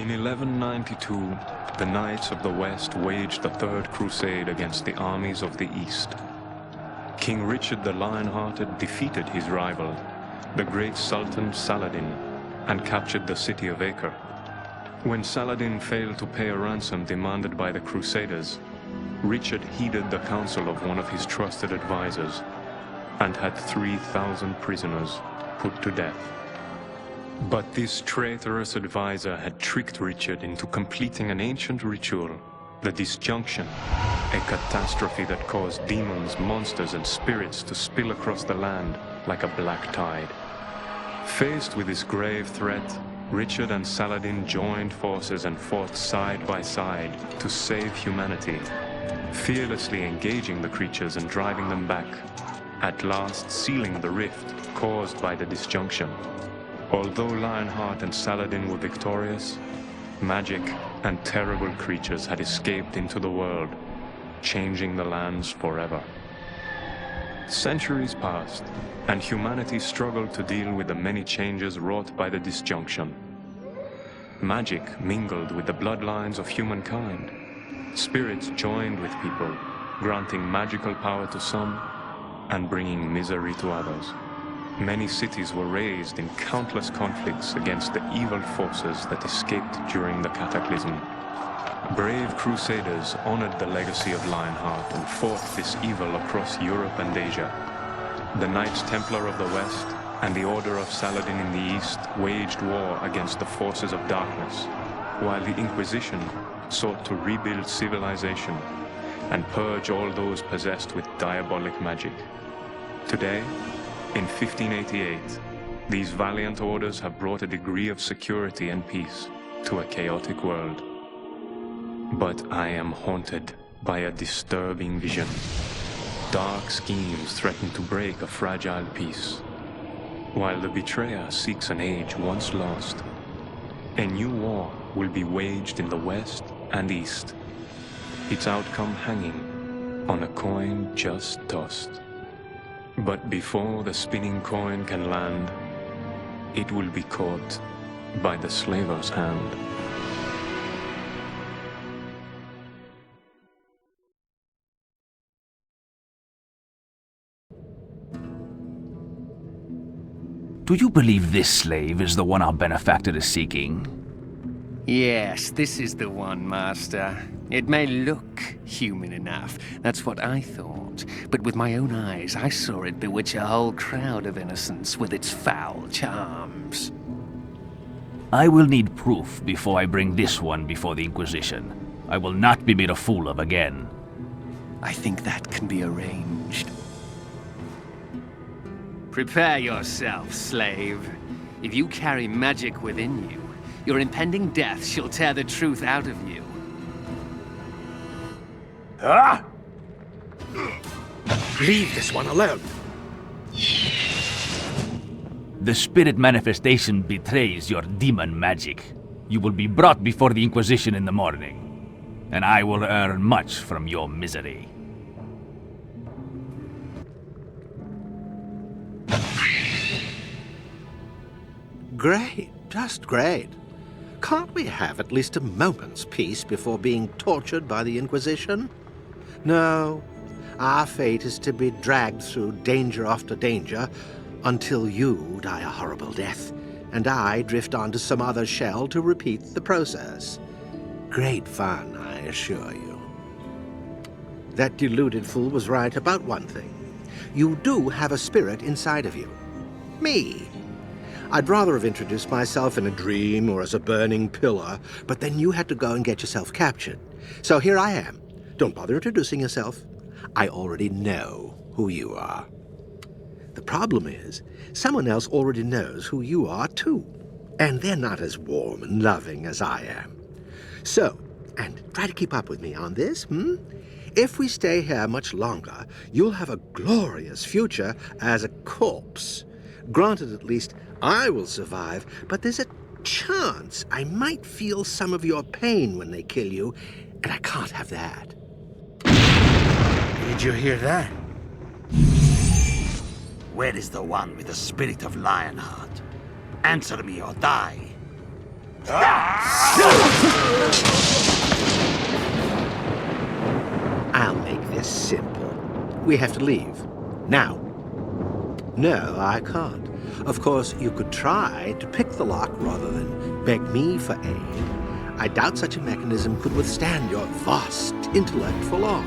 In 1192, the Knights of the West waged the Third Crusade against the armies of the East. King Richard the Lionhearted defeated his rival, the great Sultan Saladin, and captured the city of Acre. When Saladin failed to pay a ransom demanded by the Crusaders, Richard heeded the counsel of one of his trusted advisors and had 3,000 prisoners put to death. But this traitorous advisor had tricked Richard into completing an ancient ritual, the disjunction, a catastrophe that caused demons, monsters, and spirits to spill across the land like a black tide. Faced with this grave threat, Richard and Saladin joined forces and fought side by side to save humanity, fearlessly engaging the creatures and driving them back, at last sealing the rift caused by the disjunction. Although Lionheart and Saladin were victorious, magic and terrible creatures had escaped into the world, changing the lands forever. Centuries passed, and humanity struggled to deal with the many changes wrought by the disjunction. Magic mingled with the bloodlines of humankind. Spirits joined with people, granting magical power to some and bringing misery to others. Many cities were razed in countless conflicts against the evil forces that escaped during the cataclysm. Brave Crusaders honored the legacy of Lionheart and fought this evil across Europe and Asia. The Knights Templar of the West and the Order of Saladin in the East waged war against the forces of darkness, while the Inquisition sought to rebuild civilization and purge all those possessed with diabolic magic. Today, in 1588, these valiant orders have brought a degree of security and peace to a chaotic world. But I am haunted by a disturbing vision. Dark schemes threaten to break a fragile peace, while the betrayer seeks an age once lost. A new war will be waged in the West and East, its outcome hanging on a coin just tossed. But before the spinning coin can land, it will be caught by the slaver's hand. Do you believe this slave is the one our benefactor is seeking? Yes, this is the one, Master. It may look human enough, that's what I thought. But with my own eyes, I saw it bewitch a whole crowd of innocents with its foul charms. I will need proof before I bring this one before the Inquisition. I will not be made a fool of again. I think that can be arranged. Prepare yourself, slave. If you carry magic within you, your impending death shall tear the truth out of you. Ah! Leave this one alone. The spirit manifestation betrays your demon magic. You will be brought before the Inquisition in the morning, and I will earn much from your misery. Great, just great. Can't we have at least a moment's peace before being tortured by the Inquisition? No, our fate is to be dragged through danger after danger until you die a horrible death, and I drift onto some other shell to repeat the process. Great fun, I assure you. That deluded fool was right about one thing. You do have a spirit inside of you. Me. I'd rather have introduced myself in a dream or as a burning pillar, but then you had to go and get yourself captured. So here I am. Don't bother introducing yourself. I already know who you are. The problem is, someone else already knows who you are too, and they're not as warm and loving as I am. So, and try to keep up with me on this, If we stay here much longer, you'll have a glorious future as a corpse. Granted, at least I will survive, but there's a chance I might feel some of your pain when they kill you, and I can't have that. Did you hear that? Where is the one with the spirit of Lionheart? Answer me or die. I'll make this simple. We have to leave. Now. No, I can't. Of course, you could try to pick the lock rather than beg me for aid. I doubt such a mechanism could withstand your vast intellect for long.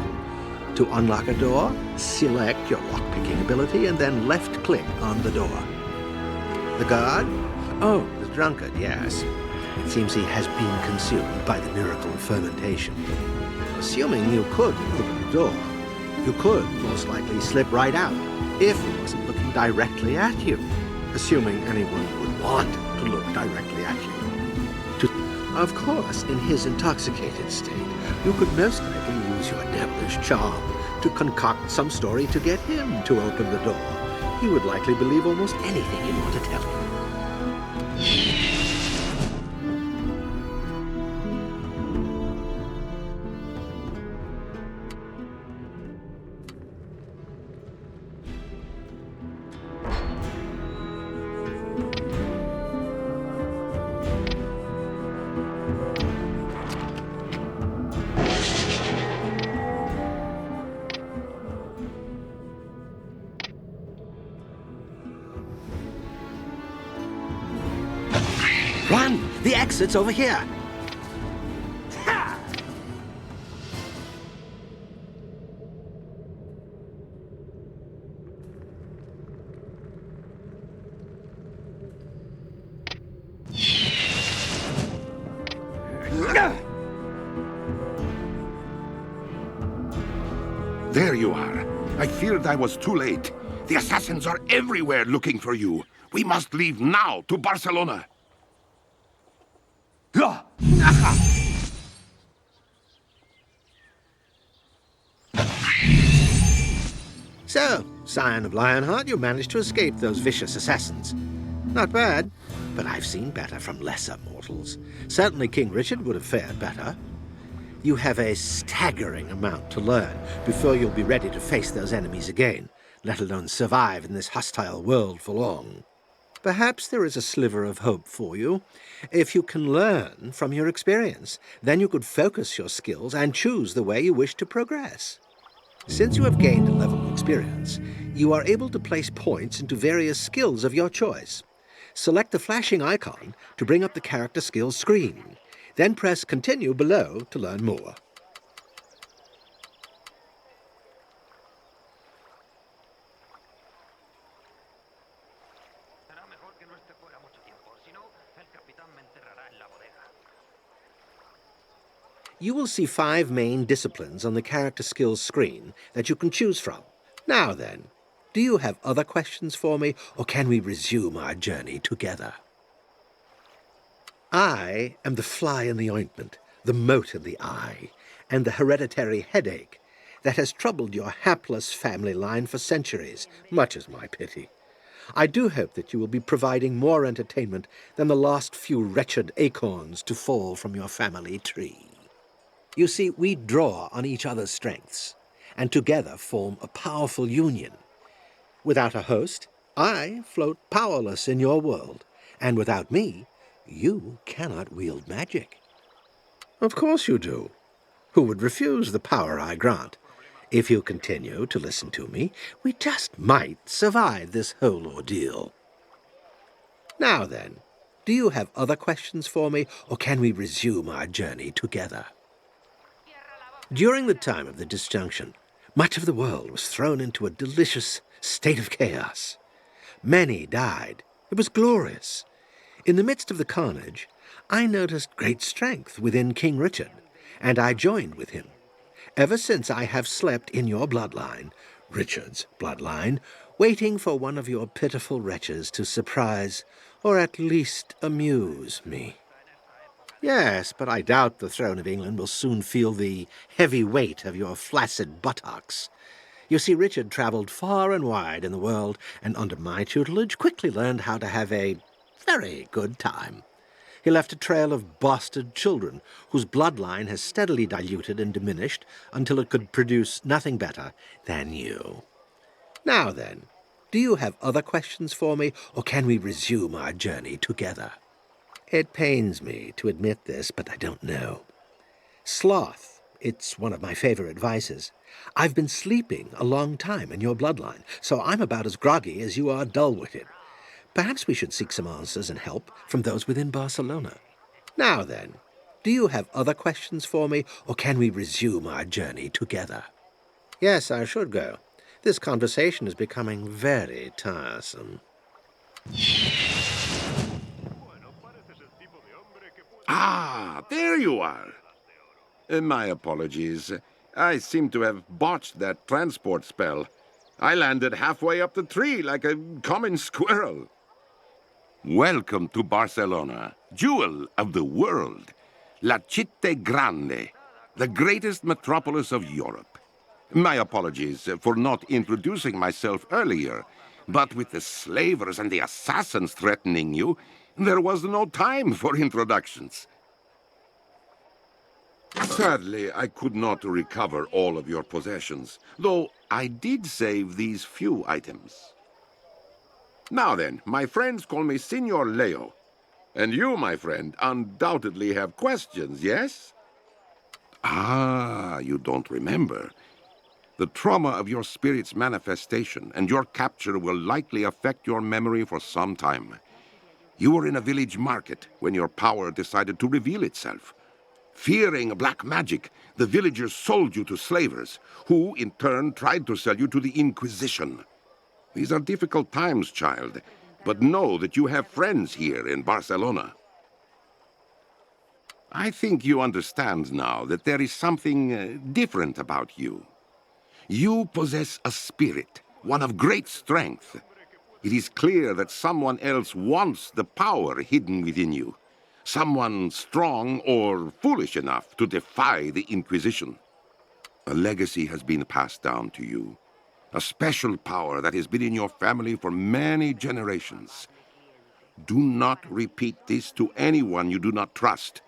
To unlock a door, select your lock-picking ability and then left-click on the door. The guard? Oh, the drunkard, yes. It seems he has been consumed by the miracle of fermentation. Assuming you could open the door, you could most likely slip right out if he wasn't looking directly at you. Assuming anyone would want to look directly at you. Of course, in his intoxicated state, you could most likely use your devilish charm to concoct some story to get him to open the door. He would likely believe almost anything you want to tell him. Run! The exit's over here! There you are. I feared I was too late. The assassins are everywhere looking for you. We must leave now to Barcelona. So, scion of Lionheart, you managed to escape those vicious assassins. Not bad, but I've seen better from lesser mortals. Certainly King Richard would have fared better. You have a staggering amount to learn before you'll be ready to face those enemies again, let alone survive in this hostile world for long. Perhaps there is a sliver of hope for you. If you can learn from your experience, then you could focus your skills and choose the way you wish to progress. Since you have gained a level of experience, you are able to place points into various skills of your choice. Select the flashing icon to bring up the character skills screen. Then press Continue below to learn more. You will see 5 main disciplines on the character skills screen that you can choose from. Now then, do you have other questions for me, or can we resume our journey together? I am the fly in the ointment, the mote in the eye, and the hereditary headache that has troubled your hapless family line for centuries, much as my pity. I do hope that you will be providing more entertainment than the last few wretched acorns to fall from your family tree. You see, we draw on each other's strengths, and together form a powerful union. Without a host, I float powerless in your world, and without me, you cannot wield magic. Of course you do. Who would refuse the power I grant? If you continue to listen to me, we just might survive this whole ordeal. Now then, do you have other questions for me, or can we resume our journey together? During the time of the disjunction, much of the world was thrown into a delicious state of chaos. Many died. It was glorious. In the midst of the carnage, I noticed great strength within King Richard, and I joined with him. Ever since I have slept in your bloodline, Richard's bloodline, waiting for one of your pitiful wretches to surprise, or at least amuse me. Yes, but I doubt the throne of England will soon feel the heavy weight of your flaccid buttocks. You see, Richard travelled far and wide in the world, and under my tutelage quickly learned how to have a very good time. He left a trail of bastard children, whose bloodline has steadily diluted and diminished until it could produce nothing better than you. Now then, do you have other questions for me, or can we resume our journey together? It pains me to admit this, but I don't know. Sloth, it's one of my favorite vices. I've been sleeping a long time in your bloodline, so I'm about as groggy as you are dull-witted. Perhaps we should seek some answers and help from those within Barcelona. Now then, do you have other questions for me, or can we resume our journey together? Yes, I should go. This conversation is becoming very tiresome. Ah, there you are. My apologies. I seem to have botched that transport spell. I landed halfway up the tree like a common squirrel. Welcome to Barcelona, jewel of the world. La Città Grande, the greatest metropolis of Europe. My apologies for not introducing myself earlier, but with the slavers and the assassins threatening you, there was no time for introductions. Sadly, I could not recover all of your possessions, though I did save these few items. Now then, my friends call me Signor Leo. And you, my friend, undoubtedly have questions, yes? Ah, you don't remember. The trauma of your spirit's manifestation and your capture will likely affect your memory for some time. You were in a village market when your power decided to reveal itself. Fearing black magic, the villagers sold you to slavers, who in turn tried to sell you to the Inquisition. These are difficult times, child, but know that you have friends here in Barcelona. I think you understand now that there is something different about you. You possess a spirit, one of great strength. It is clear that someone else wants the power hidden within you. Someone strong or foolish enough to defy the Inquisition. A legacy has been passed down to you. A special power that has been in your family for many generations. Do not repeat this to anyone you do not trust,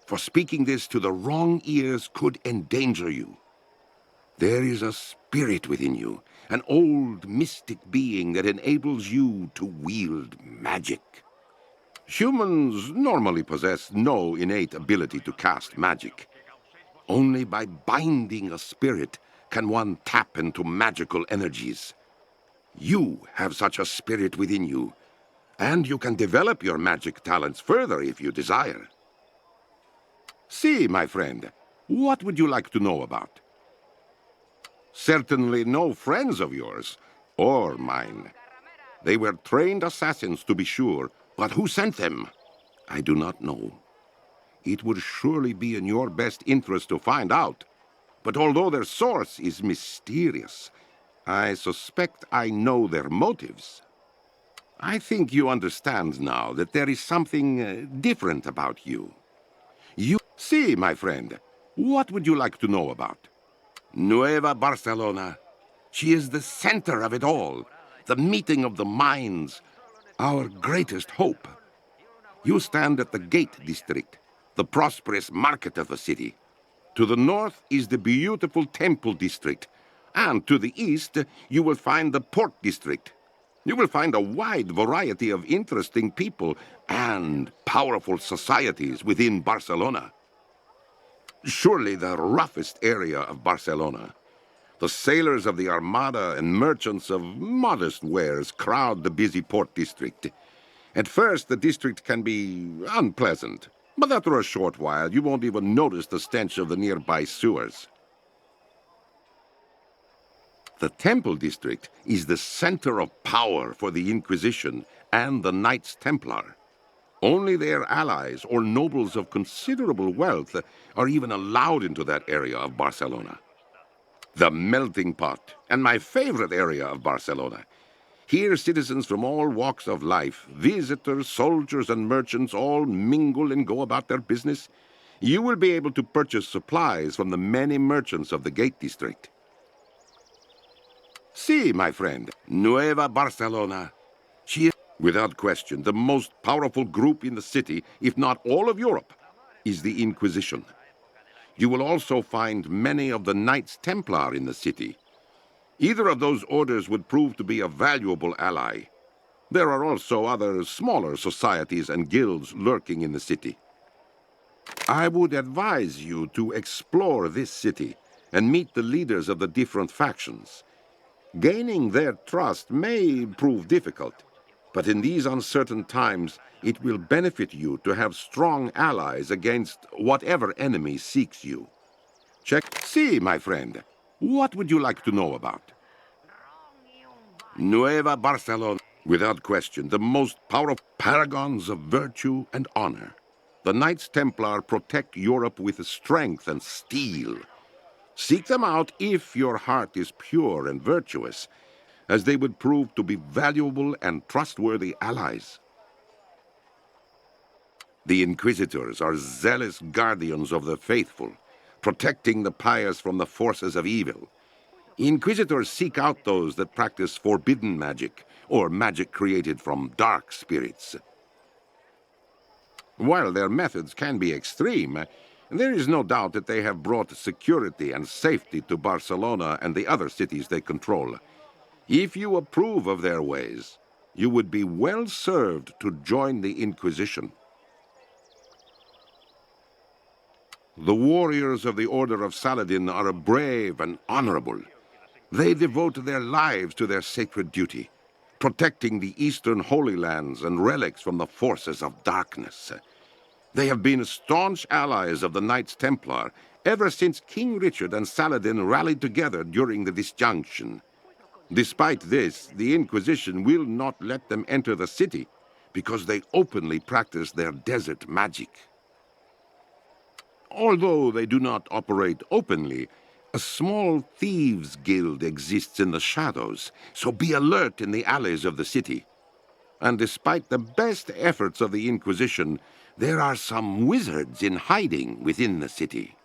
for speaking this to the wrong ears could endanger you. There is a spirit within you, an old mystic being that enables you to wield magic. Humans normally possess no innate ability to cast magic. Only by binding a spirit can one tap into magical energies. You have such a spirit within you, and you can develop your magic talents further if you desire. See, my friend, what would you like to know about? Certainly no friends of yours, or mine. They were trained assassins, to be sure, but who sent them? I do not know. It would surely be in your best interest to find out. But although their source is mysterious, I suspect I know their motives. I think you understand now that there is something different about you. See, my friend, what would you like to know about? Nueva Barcelona. She is the center of it all, the meeting of the minds, our greatest hope. You stand at the Gate District, the prosperous market of the city. To the north is the beautiful Temple District, and to the east you will find the Port District. You will find a wide variety of interesting people and powerful societies within Barcelona. Surely the roughest area of Barcelona. The sailors of the Armada and merchants of modest wares crowd the busy Port District. At first, the district can be unpleasant, but after a short while, you won't even notice the stench of the nearby sewers. The Temple District is the center of power for the Inquisition and the Knights Templar. Only their allies or nobles of considerable wealth are even allowed into that area of Barcelona. The melting pot, and my favorite area of Barcelona. Here citizens from all walks of life, visitors, soldiers, and merchants all mingle and go about their business. You will be able to purchase supplies from the many merchants of the Gate District. See, my friend, Nueva Barcelona. She is, without question, the most powerful group in the city, if not all of Europe, is the Inquisition. You will also find many of the Knights Templar in the city. Either of those orders would prove to be a valuable ally. There are also other smaller societies and guilds lurking in the city. I would advise you to explore this city and meet the leaders of the different factions. Gaining their trust may prove difficult, but in these uncertain times, it will benefit you to have strong allies against whatever enemy seeks you. Check. See, my friend, what would you like to know about? Nueva Barcelona. Without question, the most powerful paragons of virtue and honor. The Knights Templar protect Europe with strength and steel. Seek them out if your heart is pure and virtuous, as they would prove to be valuable and trustworthy allies. The Inquisitors are zealous guardians of the faithful, protecting the pious from the forces of evil. Inquisitors seek out those that practice forbidden magic, or magic created from dark spirits. While their methods can be extreme, there is no doubt that they have brought security and safety to Barcelona and the other cities they control. If you approve of their ways, you would be well served to join the Inquisition. The warriors of the Order of Saladin are brave and honorable. They devote their lives to their sacred duty, protecting the Eastern Holy Lands and relics from the forces of darkness. They have been staunch allies of the Knights Templar ever since King Richard and Saladin rallied together during the disjunction. Despite this, the Inquisition will not let them enter the city because they openly practice their desert magic. Although they do not operate openly, a small thieves' guild exists in the shadows, so be alert in the alleys of the city. And despite the best efforts of the Inquisition, there are some wizards in hiding within the city.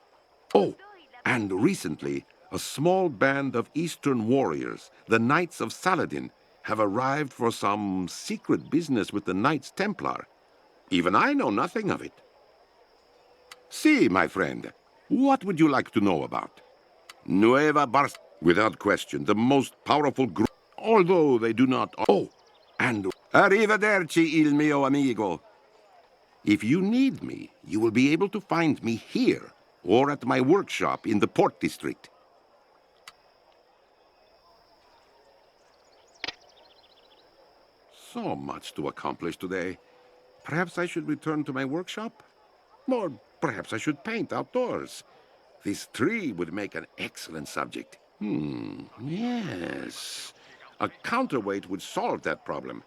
Oh, and recently, a small band of Eastern warriors, the Knights of Saladin, have arrived for some secret business with the Knights Templar. Even I know nothing of it. See, my friend, what would you like to know about? Nueva Barcelona, without question, the most powerful group, although they do not... Oh, and arrivederci, il mio amigo. If you need me, you will be able to find me here, or at my workshop in the Port District. So much to accomplish today. Perhaps I should return to my workshop? Or perhaps I should paint outdoors. This tree would make an excellent subject. Yes. A counterweight would solve that problem.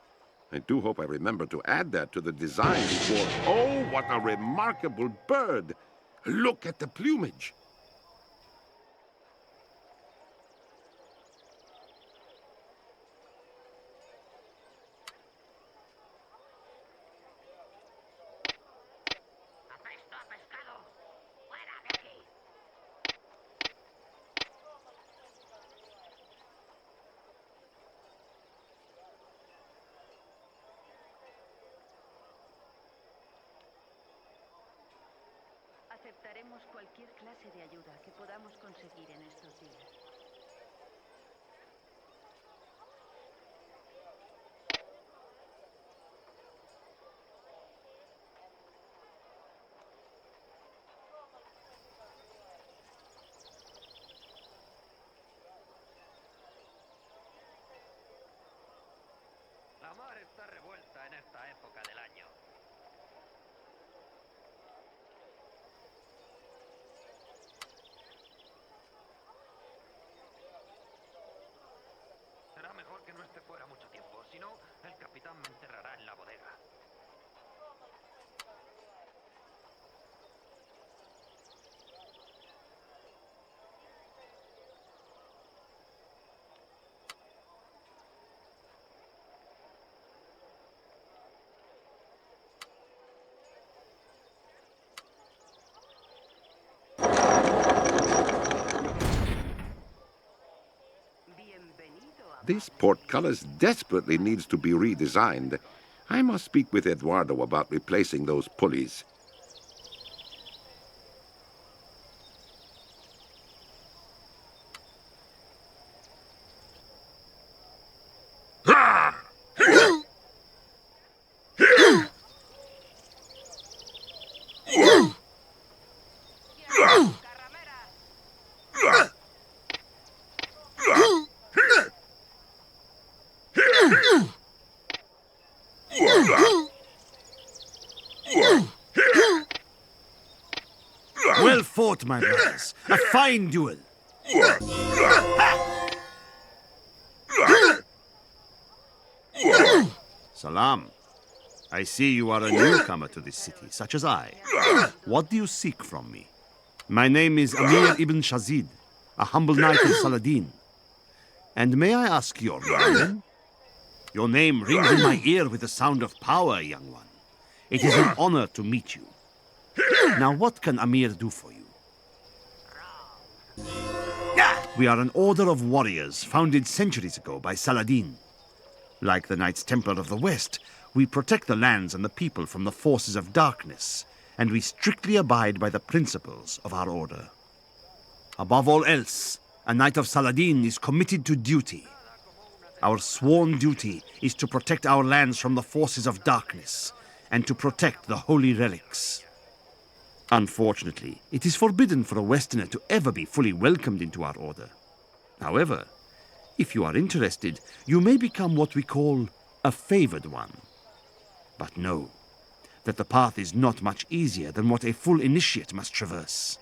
I do hope I remember to add that to the design before... Oh, what a remarkable bird! Look at the plumage. Aceptaremos cualquier clase de ayuda que podamos conseguir en estos días. La mar está revuelta en esta época del año. Será mejor que no esté fuera mucho tiempo, si no, el capitán me enterrará en la bodega. This portcullis desperately needs to be redesigned. I must speak with Eduardo about replacing those pulleys. fought, my brothers. A fine duel. Salam. I see you are a newcomer to this city, such as I. What do you seek from me? My name is Amir ibn Shazid, a humble knight of Saladin. And may I ask your name? Your name rings in my ear with the sound of power, young one. It is an honor to meet you. Now, what can Amir do for you? We are an order of warriors founded centuries ago by Saladin. Like the Knights Templar of the West, we protect the lands and the people from the forces of darkness, and we strictly abide by the principles of our order. Above all else, a Knight of Saladin is committed to duty. Our sworn duty is to protect our lands from the forces of darkness, and to protect the holy relics. Unfortunately, it is forbidden for a Westerner to ever be fully welcomed into our order. However, if you are interested, you may become what we call a favored one. But know that the path is not much easier than what a full initiate must traverse.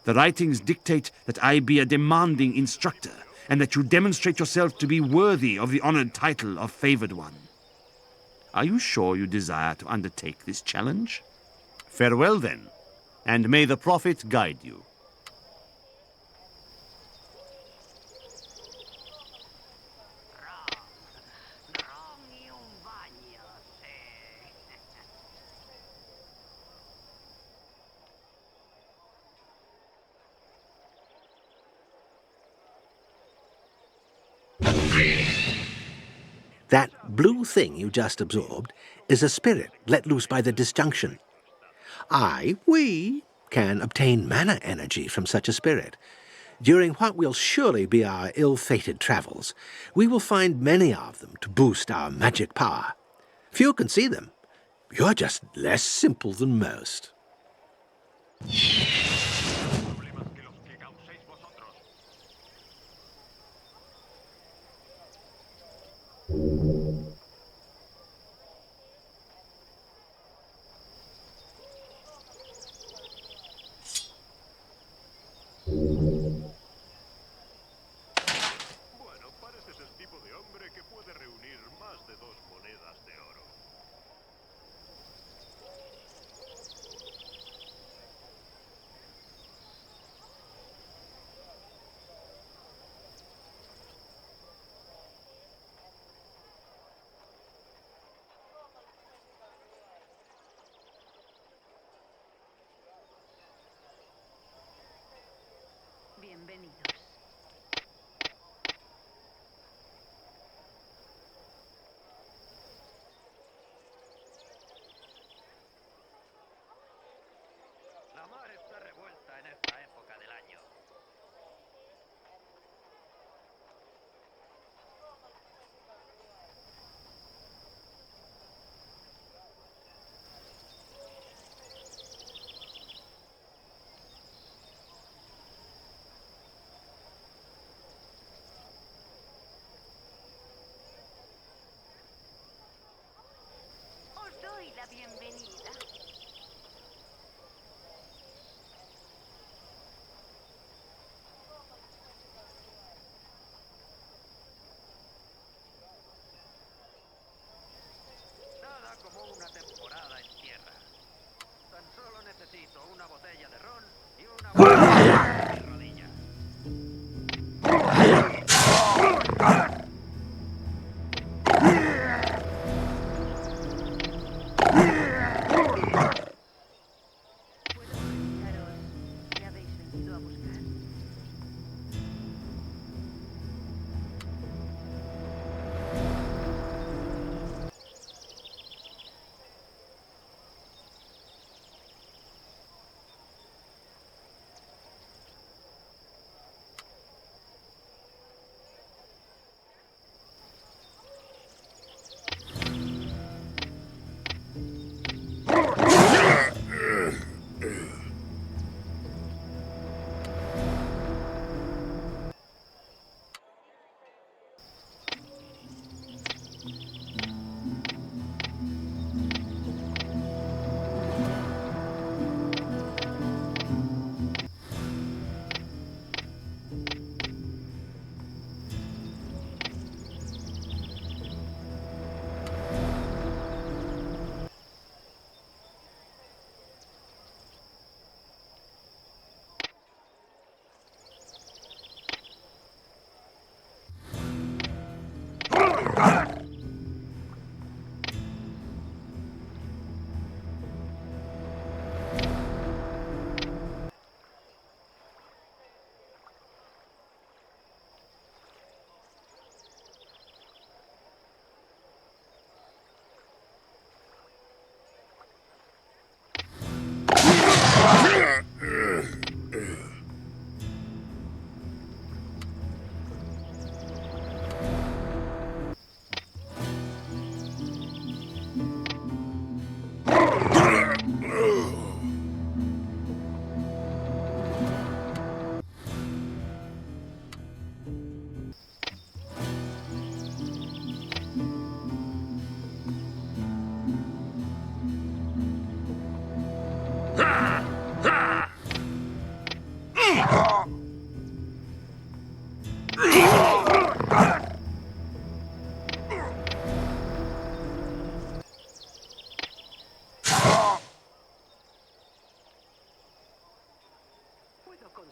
The writings dictate that I be a demanding instructor, and that you demonstrate yourself to be worthy of the honored title of favored one. Are you sure you desire to undertake this challenge? Farewell then, and may the Prophet guide you. That blue thing you just absorbed is a spirit let loose by the disjunction. We can obtain mana energy from such a spirit. During what will surely be our ill-fated travels, we will find many of them to boost our magic power. Few can see them. You're just less simple than most.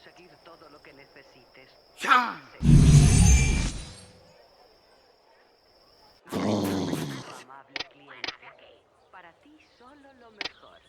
conseguir todo lo que necesites. ¡Ya! Amable cliente. Para ti solo lo mejor.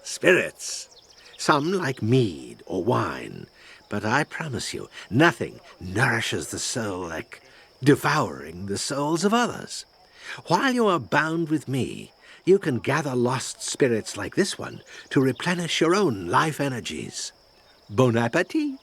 Spirits. Some like mead or wine, but I promise you, nothing nourishes the soul like devouring the souls of others. While you are bound with me, you can gather lost spirits like this one to replenish your own life energies. Bon appetit!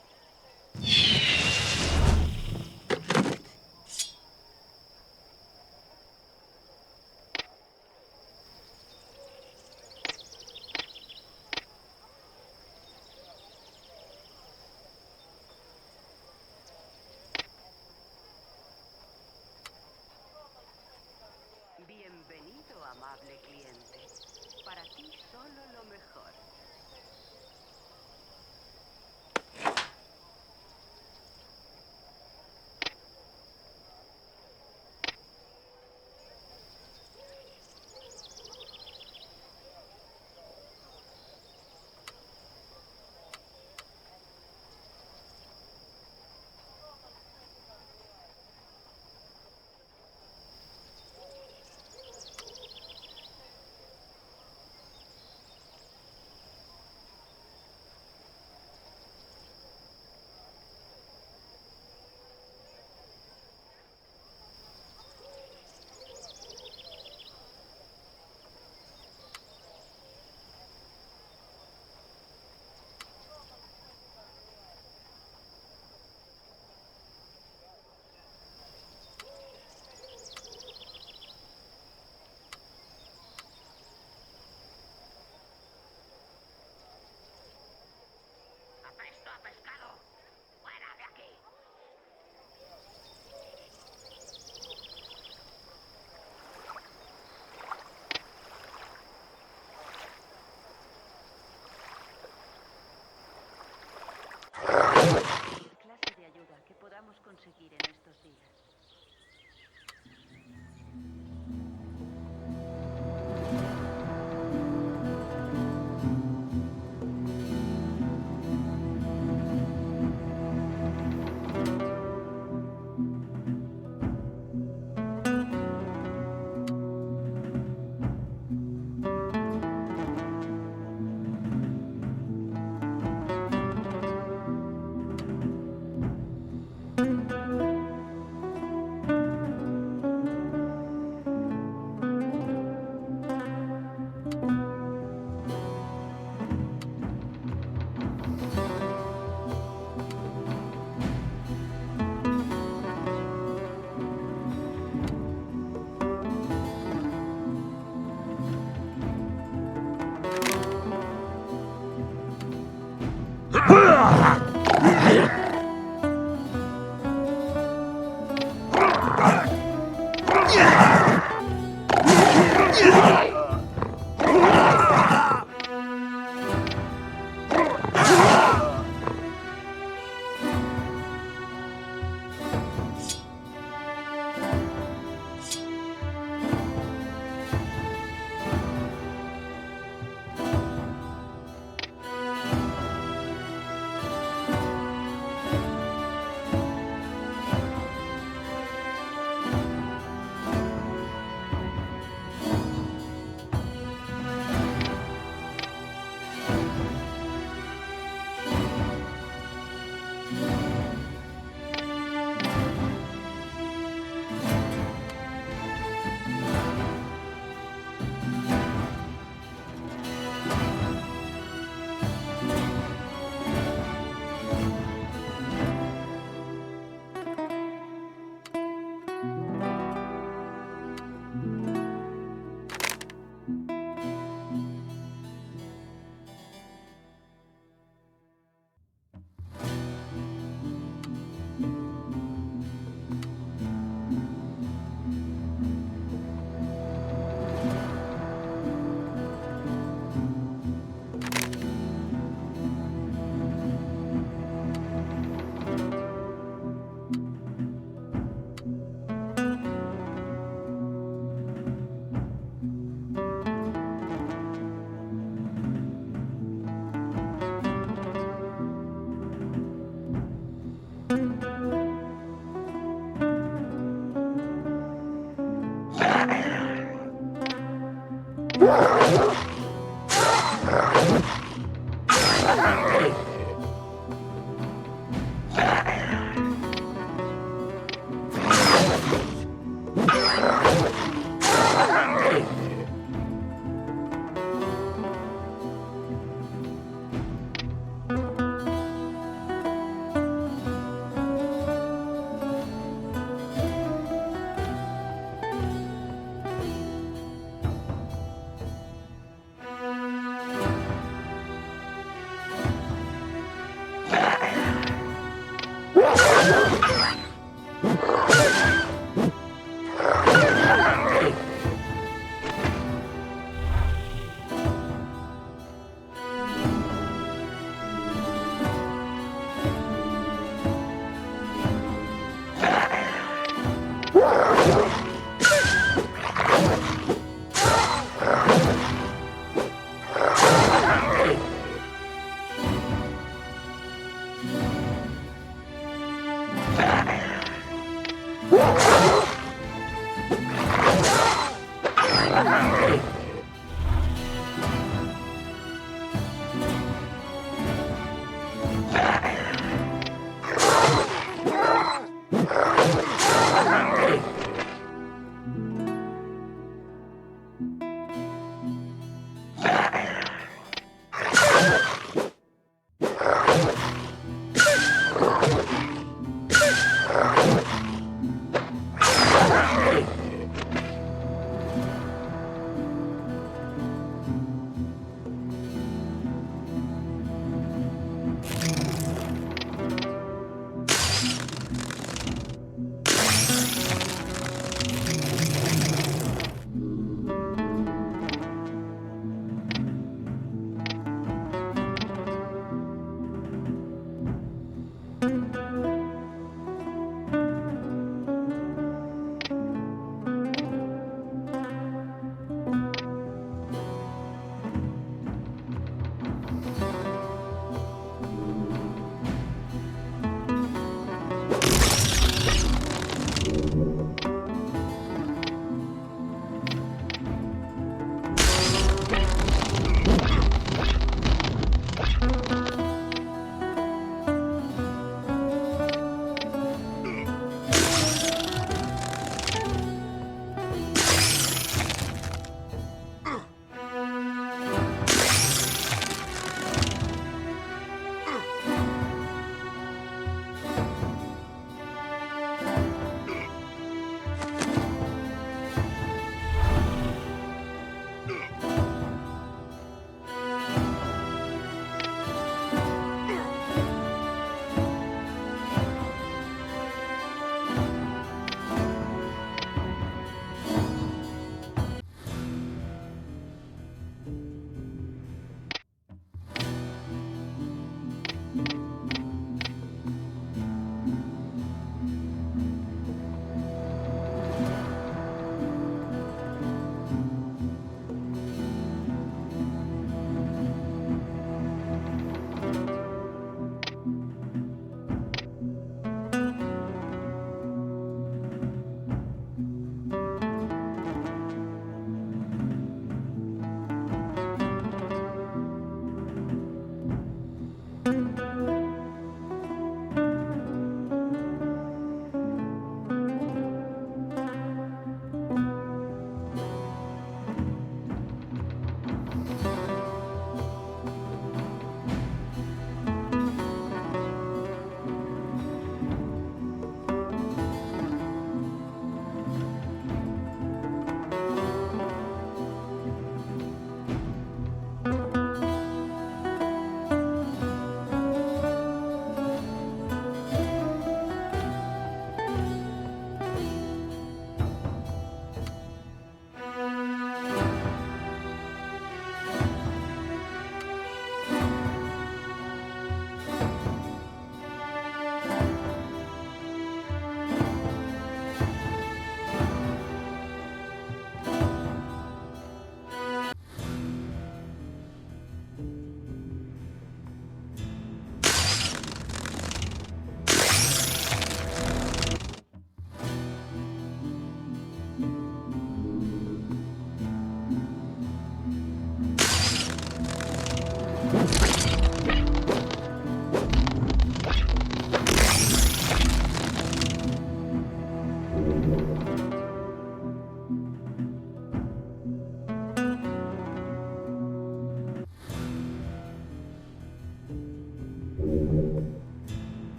Bienvenido, amable cliente. Para ti solo lo mejor.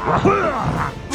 Ha!